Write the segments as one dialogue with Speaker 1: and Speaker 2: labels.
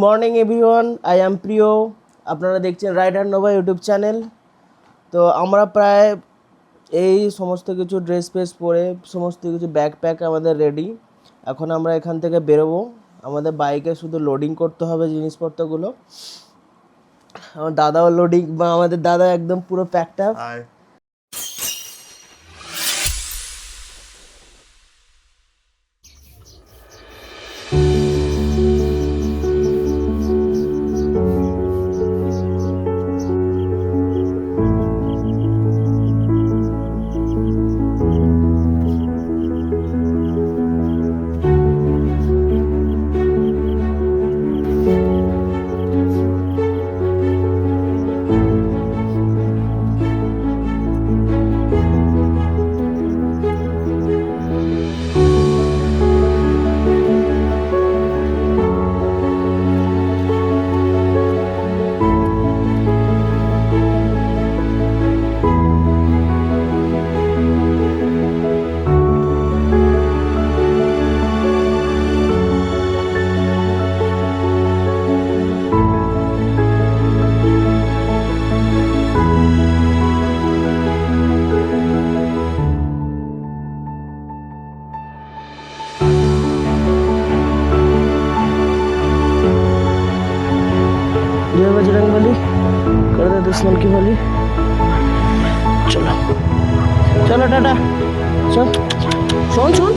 Speaker 1: Morning everyone, I am প্রিয়। আপনারা দেখছেন রাইডার নোভা ইউটিউব চ্যানেল। তো আমরা প্রায় এই সমস্ত কিছু ড্রেস ফ্রেস পরে সমস্ত কিছু ব্যাকপ্যাক আমাদের রেডি। এখন আমরা এখান থেকে বেরোবো। আমাদের বাইকে শুধু লোডিং করতে হবে জিনিসপত্রগুলো। আমার দাদাও লোডিং, বা আমাদের দাদা একদম পুরো প্যাকটা। जय बजरंग बली, कर दे दुश्मन की बली। चलो चलो टाटा। चल सुन सुन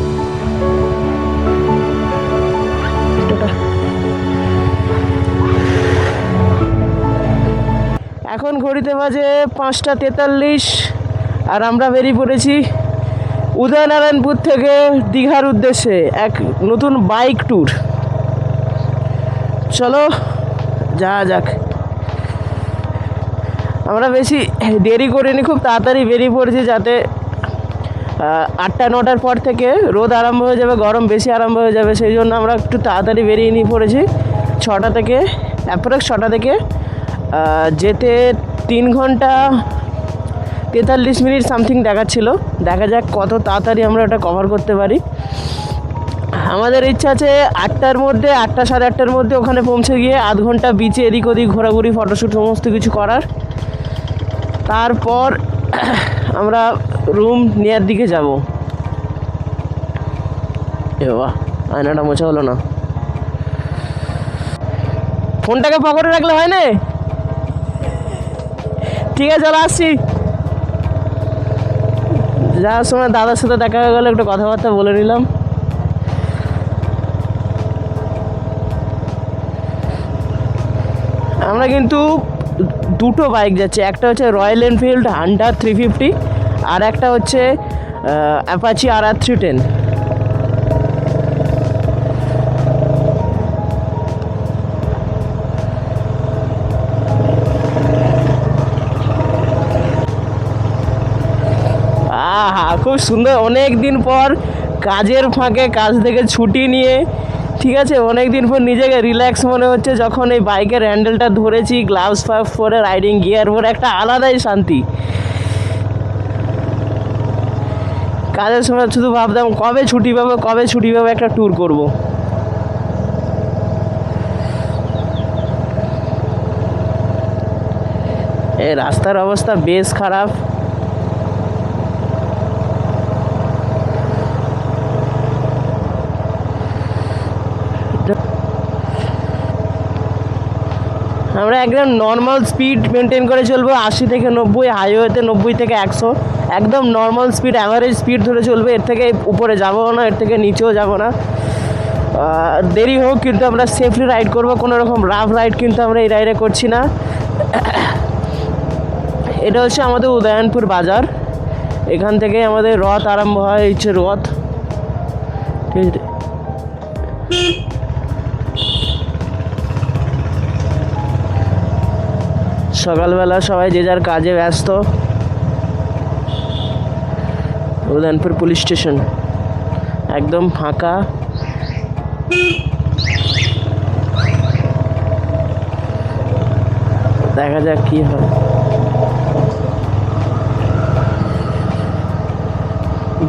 Speaker 1: টাটা। এখন ঘড়িতে বাজে 5:43 আর আমরা বেরিয়ে পড়েছি উদয়নারায়ণপুর থেকে দীঘার উদ্দেশ্যে এক নতুন বাইক ট্যুর। চলো যাওয়া যাক। আমরা বেশি দেরি করিনি, খুব তাড়াতাড়ি বেরিয়ে পড়েছি, যাতে 8টা-9টার পর থেকে রোদ আরম্ভ হয়ে যাবে, গরম বেশি আরম্ভ হয়ে যাবে। সেই জন্য আমরা একটু তাড়াতাড়ি বেরিয়ে নিয়ে পড়েছি। 6টা থেকে অ্যাপ্রক্স 6টা থেকে যেতে 3 ঘন্টা 43 মিনিট সামথিং দেখাচ্ছিল। দেখা যাক কত তাড়াতাড়ি আমরা ওটা কভার করতে পারি। আমাদের ইচ্ছা আছে 8টার মধ্যে, 8টা সাড়ে 8টার মধ্যে ওখানে পৌঁছে গিয়ে আধ ঘন্টা বিচে এদিক ওদিক ঘোরাঘুরি, ফটোশ্যুট সমস্ত কিছু করার। তারপর আমরা রুম নেওয়ার দিকে যাব। এ বাবা, আয়নাটা মোছা হলো না। ফোনটাকে পকেটে রাখলে হয় না? ঠিক আছে, চলো আসছি। যাওয়ার সময় দাদার সাথে দেখা হয়ে গেলো, একটু কথাবার্তা বলে নিলাম। আমরা কিন্তু দুটো বাইক যাচ্ছে, একটা হচ্ছে রয়্যাল এনফিল্ড হান্টার 350 আর একটা হচ্ছে অ্যাপাচি RR 310। খুব সুন্দর। অনেক দিন পর কাজের ফাঁকে, কাজ থেকে ছুটি নিয়ে, ঠিক আছে, অনেক দিন পর নিজেকে রিল্যাক্স মনে হচ্ছে যখন এই বাইকের হ্যান্ডেলটা ধরেছি, গ্লাভস ফাভস পরে, রাইডিং গিয়ার পরে, একটা আলাদাই শান্তি। কাজের সময় শুধু ভাবতাম কবে ছুটি পাবো, একটা ট্যুর করব। এই রাস্তার অবস্থা বেশ খারাপ। আমরা একদম নর্মাল স্পিড মেনটেন করে চলবো, 80 থেকে 90, হাইওয়েতে 90 থেকে 100, একদম নর্মাল স্পিড, অ্যাভারেজ স্পিড ধরে চলবে। এর থেকে উপরে যাবো না, এর থেকে নিচেও যাব না। দেরি হোক কিন্তু আমরা সেফলি রাইড করব, কোনো রকম রাফ রাইড কিন্তু আমরা এই রাইডে করছি না। এটা হচ্ছে আমাদের উদয়নপুর বাজার, এখান থেকে আমাদের রথ আরম্ভ হয়, হচ্ছে রথ। ঠিক আছে, সকালবেলা সবাই যে যার কাজে ব্যস্ত। উদয়নপুর পুলিশ স্টেশন একদম ফাঁকা। দেখা যাক কি হয়।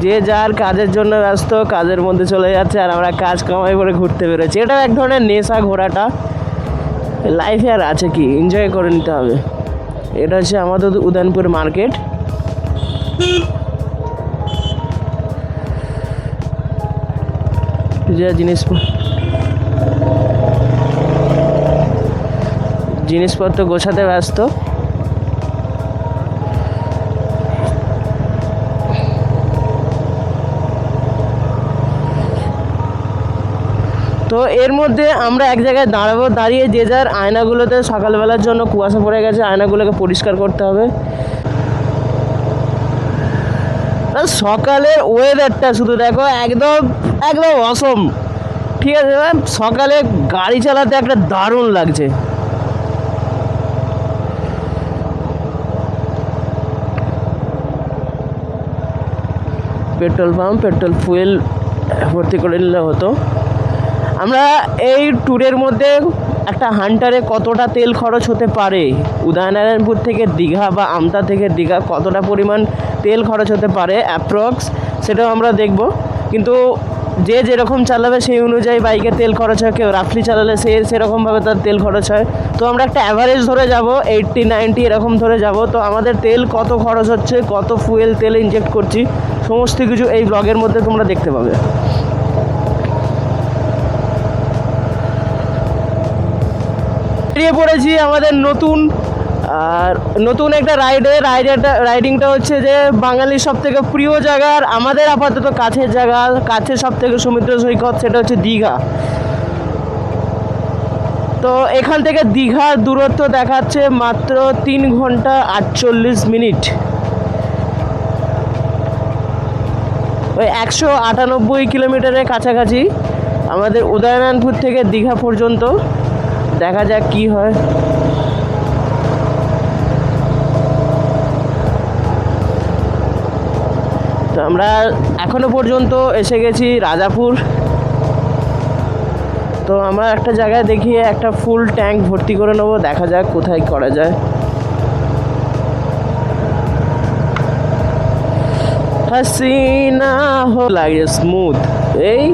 Speaker 1: যে যার কাজের জন্য ব্যস্ত, কাজের মধ্যে চলে যাচ্ছে, আর আমরা কাজ কামাই করে ঘুরতে বেরোচ্ছি। এটা এক ধরনের নেশা ঘোরাটা, লাইফে আর আছে কি, এনজয় করে নিতে হবে। এটা হচ্ছে আমাদের উদয়নপুর মার্কেট। যে জিনিসপত্র গোছাতে ব্যস্ত। তো এর মধ্যে আমরা এক জায়গায় দাঁড়াবো, দাঁড়িয়ে যে যার আয়নাগুলোতে সকালবেলার জন্য কুয়াশা পড়ে গেছে, আয়নাগুলোকে পরিষ্কার করতে হবে। সকালের ওয়েদারটা শুধু দেখো, একদম একদম অসম। ঠিক আছে, সকালে গাড়ি চালাতে একটা দারুণ লাগছে। পেট্রোল পাম্প, পেট্রোল ফুয়েল ভর্তি করে নিলে হতো। আমরা এই ট্যুরের মধ্যে একটা হান্টারে কতটা তেল খরচ হতে পারে, উদয়নারায়ণপুর থেকে দীঘা বা আমতা থেকে দীঘা কতটা পরিমাণ তেল খরচ হতে পারে অ্যাপ্রক্স, সেটাও আমরা দেখব। কিন্তু যে যেরকম চালাবে সেই অনুযায়ী বাইকের তেল খরচ হয়। কেউ রাফলি চালালে সেরকমভাবে তার তেল খরচ হয়। তো আমরা একটা অ্যাভারেজ ধরে যাব, 80-90 এরকম ধরে যাব। তো আমাদের তেল কত খরচ হচ্ছে, কত ফুয়েল তেল ইনজেক্ট করছি, সমস্ত কিছু এই ব্লগের মধ্যে তোমরা দেখতে পাবে। বেরিয়ে পড়েছি আমাদের নতুন একটা রাইডিংটা হচ্ছে যে বাঙালির সব থেকে প্রিয় জায়গা, আর আমাদের আপাতত কাছের জায়গা, কাছের সব থেকে সমুদ্র সৈকত, সেটা হচ্ছে দীঘা। তো এখান থেকে দীঘার দূরত্ব দেখাচ্ছে মাত্র 3 ঘন্টা 48 মিনিট, ওই 198 কিলোমিটারের কাছাকাছি আমাদের উদয়নারায়ণপুর থেকে দীঘা পর্যন্ত। দেখা যাক কি হয়। তো আমরা এখনো পর্যন্ত এসে গেছি রাজাপুর। তো আমরা একটা জায়গায় দেখিয়ে একটা ফুল ট্যাঙ্ক ভর্তি করে নেবো, দেখা যাক কোথায় করা যায়। হাসিনা হো লাগে স্মুথ। এই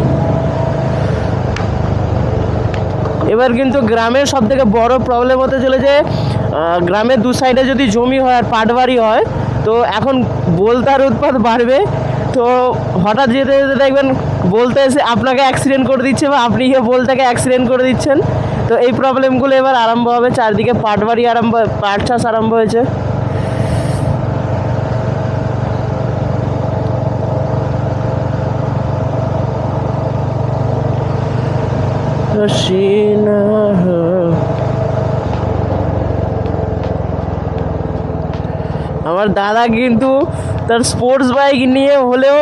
Speaker 1: এবার কিন্তু গ্রামের সব থেকে বড় প্রবলেম হতে চলেছে, গ্রামের দু সাইডে যদি জমি হয় আর পাটবাড়ি হয়, তো এখন বোলতার উৎপাত বাড়বে। তো হঠাৎ যেতে যেতে দেখবেন বলতে এসে আপনাকে অ্যাক্সিডেন্ট করে দিচ্ছে, বা আপনি গিয়ে বলতাকে অ্যাক্সিডেন্ট করে দিচ্ছেন। তো এই প্রবলেমগুলো এবার আরম্ভ হবে। চারদিকে পাট চাষ আরম্ভ হয়েছে। আমার দাদা কিন্তু তার স্পোর্টস বাইক নিয়ে হলেও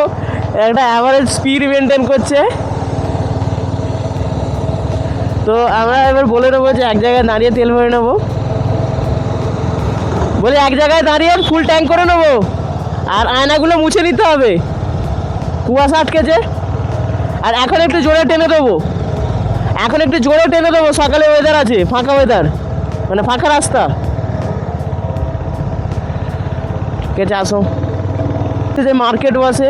Speaker 1: একটা অ্যাভারেজ স্পিড মেনটেন করছে। তো আমরা এবার বলে নেবো যে এক জায়গায় দাঁড়িয়ে তেল ভরে নেবো, বলি এক জায়গায় দাঁড়িয়ে ফুল ট্যাঙ্ক করে নেবো। আর আয়নাগুলো মুছে নিতে হবে, কুয়াশা আটকেছে। আর এখন একটু জোরে টেনে দেবো, সকালে ওয়েদার আছে, ফাঁকা ওয়েদার, মানে ফাঁকা রাস্তা। ঠিক আছে, আসো। যে মার্কেট বসে,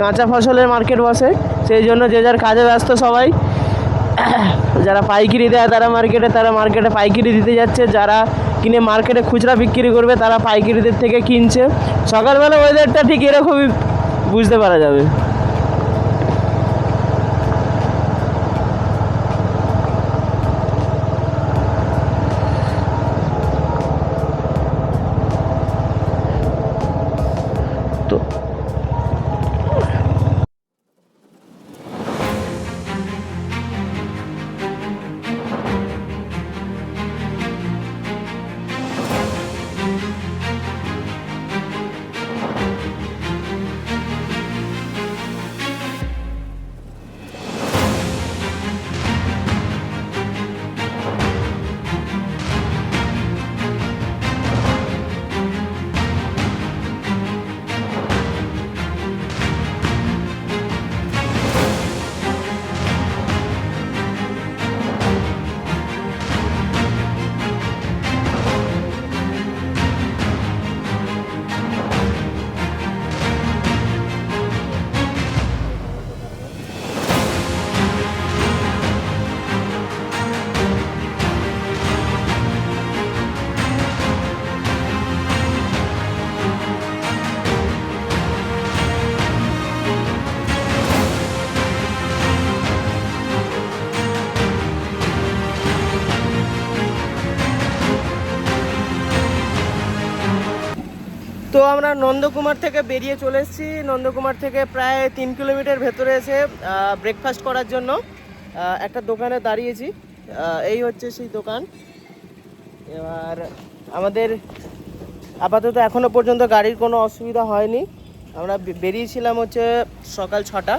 Speaker 1: কাঁচা ফসলের মার্কেট বসে, সেই জন্য যে যার কাজে ব্যস্ত সবাই। যারা পাইকারি দেয় তারা মার্কেটে পাইকারি দিতে যাচ্ছে, যারা কিনে মার্কেটে খুচরা বিক্রি করবে তারা পাইকারিদের থেকে কিনছে। সকালবেলা ওয়েদারটা ঠিক এরকমই বুঝতে পারা যাবে। আমরা নন্দকুমার থেকে বেরিয়ে চলে এসেছি। নন্দকুমার থেকে প্রায় 3 কিলোমিটার ভেতরে এসে ব্রেকফাস্ট করার জন্য একটা দোকানে দাঁড়িয়েছি। এই হচ্ছে সেই দোকান। এবার আমাদের আপাতত এখনও পর্যন্ত গাড়ির কোনো অসুবিধা হয়নি। আমরা বেরিয়েছিলাম হচ্ছে সকাল 6টা।